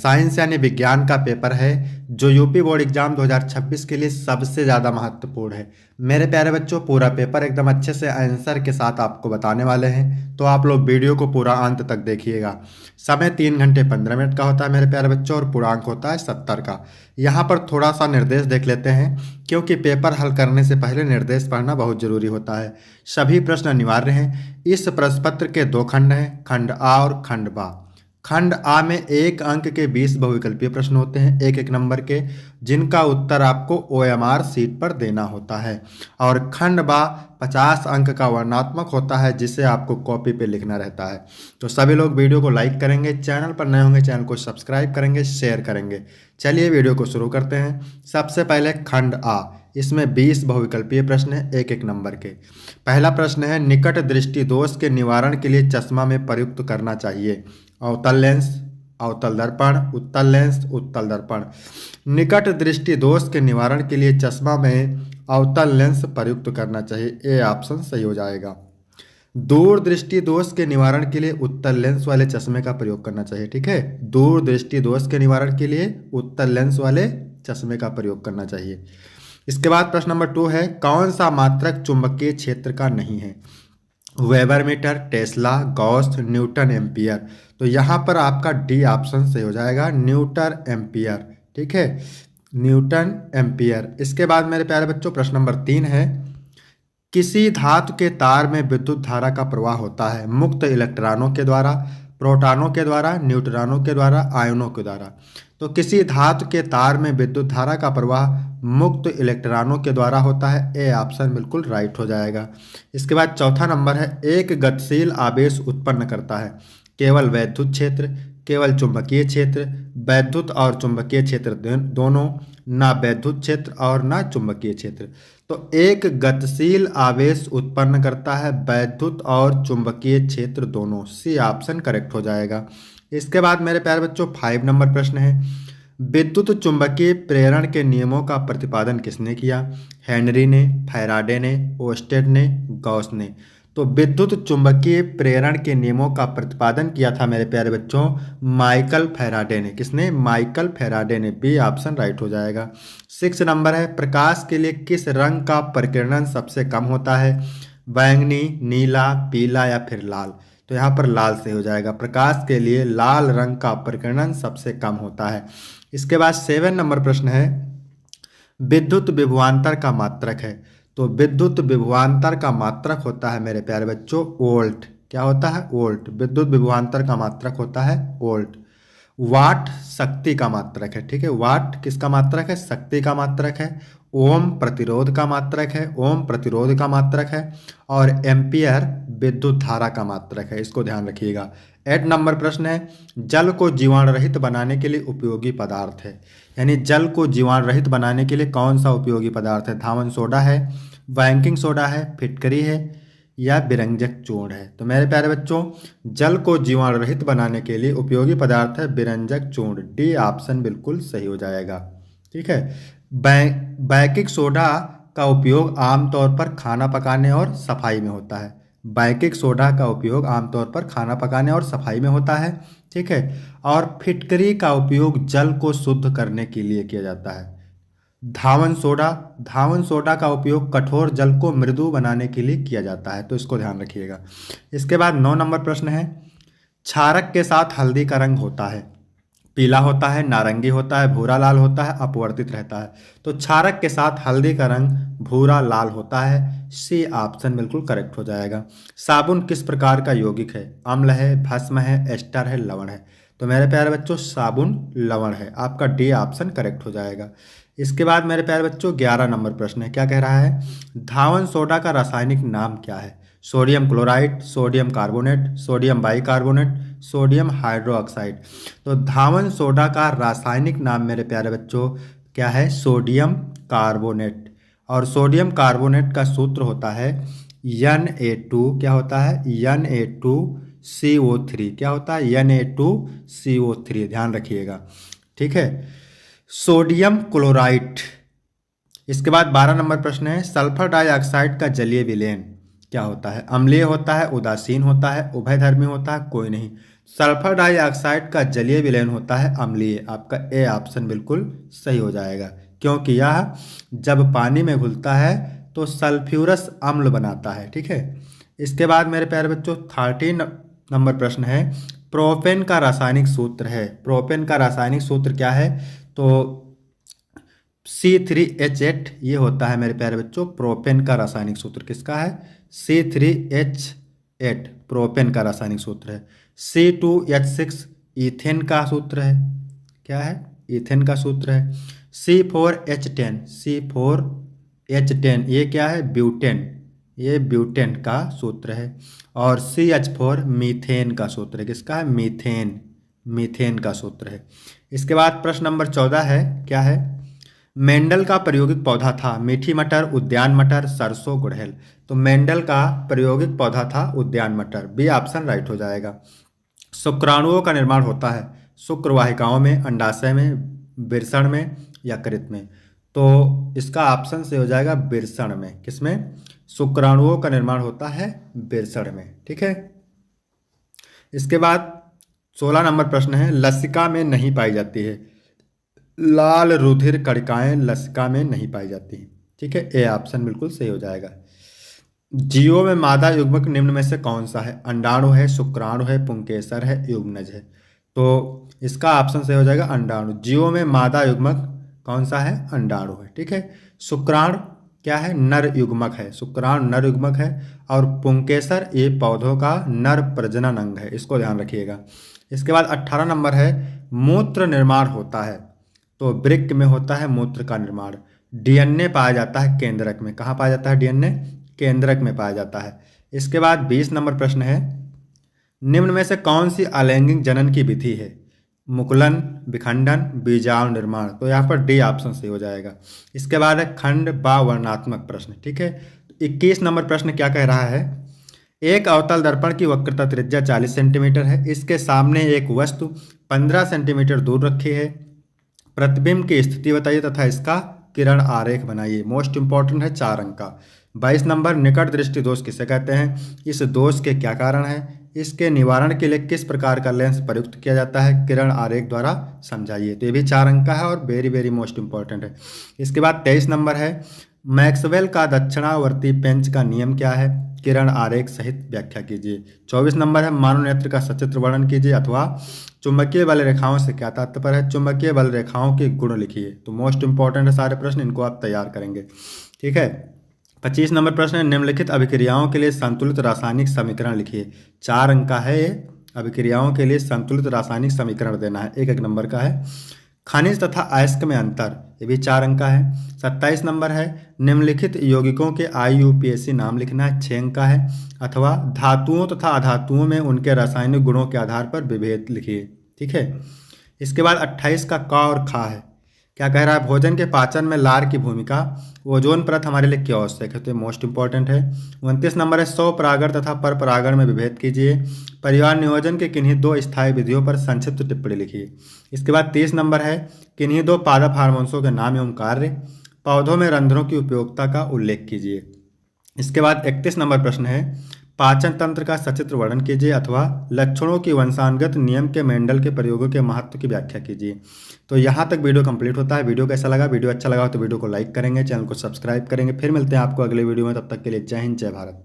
Science यानी विज्ञान का पेपर है जो यूपी बोर्ड एग्जाम 2026 के लिए सबसे ज़्यादा महत्वपूर्ण है। मेरे प्यारे बच्चों, पूरा पेपर एकदम अच्छे से आंसर के साथ आपको बताने वाले हैं, तो आप लोग वीडियो को पूरा अंत तक देखिएगा। समय 3 घंटे 15 मिनट का होता है मेरे प्यारे बच्चों, और पूर्णांक होता है 70 का। यहाँ पर थोड़ा सा निर्देश देख लेते हैं, क्योंकि पेपर हल करने से पहले निर्देश पढ़ना बहुत जरूरी होता है। सभी प्रश्न अनिवार्य हैं। इस प्रश्न पत्र के 2 खंड हैं, खंड आ और खंड बा। खंड आ में 1 अंक के 20 बहुविकल्पीय प्रश्न होते हैं, 1-1 नंबर के, जिनका उत्तर आपको OMR सीट पर देना होता है। और खंड बा 50 अंक का वर्णनात्मक होता है, जिसे आपको कॉपी पे लिखना रहता है। तो सभी लोग वीडियो को लाइक करेंगे, चैनल पर नए होंगे चैनल को सब्सक्राइब करेंगे, शेयर करेंगे। चलिए वीडियो को शुरू करते हैं। सबसे पहले खंड आ, इसमें 20 बहुविकल्पीय प्रश्न हैं, 1-1 नंबर के। पहला प्रश्न है, निकट दृष्टि दोष के निवारण के लिए चश्मा में प्रयुक्त करना चाहिए अवतल लेंस, अवतल दर्पण, उत्तल लेंस, उत्तल दर्पण। निकट दृष्टि दोष के निवारण के लिए चश्मा में अवतल लेंस प्रयुक्त करना चाहिए, ए ऑप्शन सही हो जाएगा। दूर दृष्टि दोष के निवारण के लिए उत्तल लेंस वाले चश्मे का प्रयोग करना चाहिए, ठीक है। दूर दृष्टि दोष के निवारण के लिए उत्तल लेंस वाले चश्मे का प्रयोग करना चाहिए। इसके बाद प्रश्न नंबर 2 है, कौन सा मात्रक चुंबकीय क्षेत्र का नहीं है? Weber metre, tesla, gauss, newton, ampere. तो यहाँ पर आपका डी ऑप्शन सही हो जाएगा, न्यूटन एम्पियर, ठीक है, न्यूटन एम्पियर। इसके बाद मेरे प्यारे बच्चों प्रश्न नंबर 3 है, किसी धातु के तार में विद्युत धारा का प्रवाह होता है मुक्त इलेक्ट्रॉनों के द्वारा, प्रोटॉनों के द्वारा, न्यूट्रॉनों के द्वारा, आयनों के द्वारा। तो किसी धातु के तार में विद्युत धारा का प्रवाह मुक्त इलेक्ट्रॉनों के द्वारा होता है, ए ऑप्शन बिल्कुल राइट हो जाएगा। इसके बाद चौथा नंबर है, एक गतिशील आवेश उत्पन्न करता है केवल वैद्युत क्षेत्र, केवल चुंबकीय क्षेत्र, वैद्युत और चुंबकीय क्षेत्र दोनों, ना वैद्युत क्षेत्र और ना चुंबकीय क्षेत्र। तो एक गतिशील आवेश उत्पन्न करता है वैद्युत और चुंबकीय क्षेत्र दोनों, सी ऑप्शन करेक्ट हो जाएगा। इसके बाद मेरे प्यारे बच्चों 5 नंबर प्रश्न है, विद्युत चुंबकीय प्रेरण के नियमों का प्रतिपादन किसने किया? हेनरी ने, फैराडे ने, ओस्टेड ने, गॉस ने। तो विद्युत चुंबकीय प्रेरण के नियमों का प्रतिपादन किया था मेरे प्यारे बच्चों माइकल फैराडे ने। किसने? माइकल फैराडे ने, बी ऑप्शन राइट हो जाएगा। 6 नंबर है, प्रकाश के लिए किस रंग का प्रकीर्णन सबसे कम होता है? बैंगनी, नीला, पीला या फिर लाल। तो यहाँ पर लाल से हो जाएगा, प्रकाश के लिए लाल रंग का प्रकीर्णन सबसे कम होता है। इसके बाद 7 नंबर प्रश्न है, विद्युत विभवांतर का मात्रक है। तो विद्युत विभवांतर का मात्रक होता है मेरे प्यारे बच्चों वोल्ट। क्या होता है? वोल्ट। विद्युत विभवांतर का मात्रक होता है वोल्ट। वाट शक्ति का मात्रक है, ठीक है। वाट किसका मात्रक है? शक्ति का मात्रक है। ओम प्रतिरोध का मात्रक है, ओम प्रतिरोध का मात्रक है। और एम्पियर विद्युत धारा का मात्रक है, इसको ध्यान रखिएगा। 8 नंबर प्रश्न है, जल को जीवाणु रहित बनाने के लिए उपयोगी पदार्थ है। यानी जल को जीवाणु रहित बनाने के लिए कौन सा उपयोगी पदार्थ है? धावन सोडा है, बैंकिंग सोडा है, फिटकरी है या विरंजक चूर्ण है। तो मेरे प्यारे बच्चों जल को जीवाणु रहित बनाने के लिए उपयोगी पदार्थ है विरंजक चूर्ण, डी ऑप्शन बिल्कुल सही हो जाएगा, ठीक है। बैंकिंग सोडा का उपयोग आमतौर पर खाना पकाने और सफाई में होता है। बैंकिंग सोडा का उपयोग आमतौर पर खाना पकाने और सफाई में होता है, ठीक है। और फिटकरी का उपयोग जल को शुद्ध करने के लिए किया जाता है। धावन सोडा का उपयोग कठोर जल को मृदु बनाने के लिए किया जाता है, तो इसको ध्यान रखिएगा। इसके बाद 9 नंबर प्रश्न है, क्षारक के साथ हल्दी का रंग होता है, पीला होता है, नारंगी होता है, भूरा लाल होता है, अपवर्तित रहता है। तो क्षारक के साथ हल्दी का रंग भूरा लाल होता है, सी ऑप्शन बिल्कुल करेक्ट हो जाएगा। साबुन किस प्रकार का यौगिक है? अम्ल है, भस्म है, एस्टर है, लवण है। तो मेरे प्यारे बच्चों साबुन लवण है, आपका डी ऑप्शन करेक्ट हो जाएगा। इसके बाद मेरे प्यारे बच्चों 11 नंबर प्रश्न है, क्या कह रहा है? धावन सोडा का रासायनिक नाम क्या है? Sodium chloride, sodium carbonate, sodium bicarbonate, sodium hydroxide. तो धावन सोडा का रासायनिक नाम मेरे प्यारे बच्चों क्या है? Sodium carbonate. और सोडियम कार्बोनेट का सूत्र होता है Na2, क्या होता है? Na2CO3। क्या होता है? Na2CO3, ध्यान रखिएगा, ठीक है। Sodium chloride. इसके बाद 12 नंबर प्रश्न है, सल्फर डाइऑक्साइड का जलीय विलयन क्या होता है? अम्लीय होता है, उदासीन होता है, उभयधर्मी होता है, कोई नहीं। सल्फर डाइऑक्साइड का जलीय विलयन होता है अम्लीय। आपका ए ऑप्शन बिल्कुल सही हो जाएगा, क्योंकि यह जब पानी में घुलता है तो सल्फ्यूरस अम्ल बनाता है। ठीक है। इसके बाद मेरे प्यारे बच्चों 13 नंबर प्रश्न है, प्रोपेन का रासायनिक सूत्र है। प्रोपेन का रासायनिक सूत्र क्या है? तो C3H8 ये होता है मेरे प्यारे बच्चों। प्रोपेन का रासायनिक सूत्र किसका है? C3H8 प्रोपेन का रासायनिक सूत्र है। C2H6 ईथेन का सूत्र है। क्या है? ईथेन का सूत्र है। C4H10 ये क्या है? ब्यूटेन। ये ब्यूटेन का सूत्र है। और CH4 मीथेन का सूत्र है। किसका है? मीथेन। मीथेन का सूत्र है। इसके बाद प्रश्न नंबर 14 है, क्या है? मेंडल का प्रायोगिक पौधा था मीठी मटर, उद्यान मटर, सरसों, गुड़हल। तो मेंडल का प्रायोगिक पौधा था उद्यान मटर। बी ऑप्शन राइट हो जाएगा। शुक्राणुओं का निर्माण होता है शुक्र वाहिकाओं में, अंडाशय में, वृषण में, यकृत में। तो इसका ऑप्शन से हो जाएगा वृषण में। किसमें? शुक्राणुओं का निर्माण होता है वृषण में। ठीक है। इसके बाद 16 नंबर प्रश्न है, लसिका में नहीं पाई जाती है। लाल रुधिर कणिकाएं लसिका में नहीं पाई जाती हैं। ठीक है। ए ऑप्शन बिल्कुल सही हो जाएगा। जीवों में मादा युग्मक निम्न में से कौन सा है? अंडाणु है, शुक्राणु है, पुंकेसर है, युग्मनज है। तो इसका ऑप्शन सही हो जाएगा अंडाणु। जीवों में मादा युग्मक कौन सा है? अंडाणु है। ठीक है। शुक्राणु क्या है? नर युग्मक है। शुक्राणु नर युग्मक है। और पुंकेसर ये पौधों का नर प्रजनन अंग है। इसको ध्यान रखिएगा। इसके बाद 18 नंबर है, मूत्र निर्माण होता है। तो वृक्क में होता है मूत्र का निर्माण। डीएनए पाया जाता है केंद्रक में। कहाँ पाया जाता है डीएनए? केंद्रक में पाया जाता है। इसके बाद 20 नंबर प्रश्न है, निम्न में से कौन सी अलैंगिक जनन की विधि है? मुकुलन, विखंडन, बीजाणु निर्माण। तो यहाँ पर डी ऑप्शन सही हो जाएगा। इसके बाद है खंड व वर्णात्मक प्रश्न। ठीक है। 21 नंबर प्रश्न क्या कह रहा है? एक अवतल दर्पण की वक्रता त्रिज्या 40 सेंटीमीटर है। इसके सामने एक वस्तु 15 सेंटीमीटर दूर रखी है। प्रतिबिंब की स्थिति बताइए तथा इसका किरण आरेख बनाइए। मोस्ट इंपॉर्टेंट है, 4 अंक का। 22 नंबर, निकट दृष्टि दोष किसे कहते हैं? इस दोष के क्या कारण है? इसके निवारण के लिए किस प्रकार का लेंस प्रयुक्त किया जाता है? किरण आरेख द्वारा समझाइए। तो ये भी 4 अंक का है और वेरी वेरी मोस्ट इंपॉर्टेंट है। इसके बाद 23 नंबर है, मैक्सवेल का दक्षिणावर्ती पेंच का नियम क्या है? किरण आरेख सहित व्याख्या कीजिए। 24 नंबर है, मानव नेत्र का सचित्र वर्णन कीजिए अथवा चुंबकीय बल रेखाओं से क्या तात्पर्य है? चुंबकीय बल रेखाओं के गुण लिखिए। तो मोस्ट इंपॉर्टेंट है सारे प्रश्न, इनको आप तैयार करेंगे। ठीक है। 25 नंबर प्रश्न है, निम्नलिखित अभिक्रियाओं के लिए संतुलित रासायनिक समीकरण लिखिए। 4 अंक का है ये। अभिक्रियाओं के लिए संतुलित रासायनिक समीकरण देना है, 1 नंबर का है। खनिज तथा अयस्क में अंतर, ये भी 4 अंक का है। 27 नंबर है, निम्नलिखित यौगिकों के IUPAC नाम लिखना है, 6 अंक का है। अथवा धातुओं तथा अधातुओं में उनके रासायनिक गुणों के आधार पर विभेद लिखिए। ठीक है। इसके बाद 28 का क और ख है। क्या कह रहा है? भोजन के पाचन में लार की भूमिका, ओजोन परत हमारे लिए क्यों आवश्यक है? तो मोस्ट इंपॉर्टेंट है। 29 नंबर है, स्व परागण तथा पर परागण में विभेद कीजिए। परिवार नियोजन के किन्हीं 2 स्थायी विधियों पर संक्षिप्त टिप्पणी लिखिए। इसके बाद 30 नंबर है, किन्हीं 2 पादप हार्मोन्सों के नाम एवं कार्य। पौधों में रंध्रों की उपयोगिता का उल्लेख कीजिए। इसके बाद 31 नंबर प्रश्न है, पाचन तंत्र का सचित्र वर्णन कीजिए अथवा लक्षणों की वंशानुगत नियम के मेंडल के प्रयोगों के महत्व की व्याख्या कीजिए। तो यहाँ तक वीडियो कंप्लीट होता है। वीडियो कैसा लगा? वीडियो अच्छा लगा तो वीडियो को लाइक करेंगे, चैनल को सब्सक्राइब करेंगे। फिर मिलते हैं आपको अगले वीडियो में। तब तक के लिए जय हिंद, जय भारत।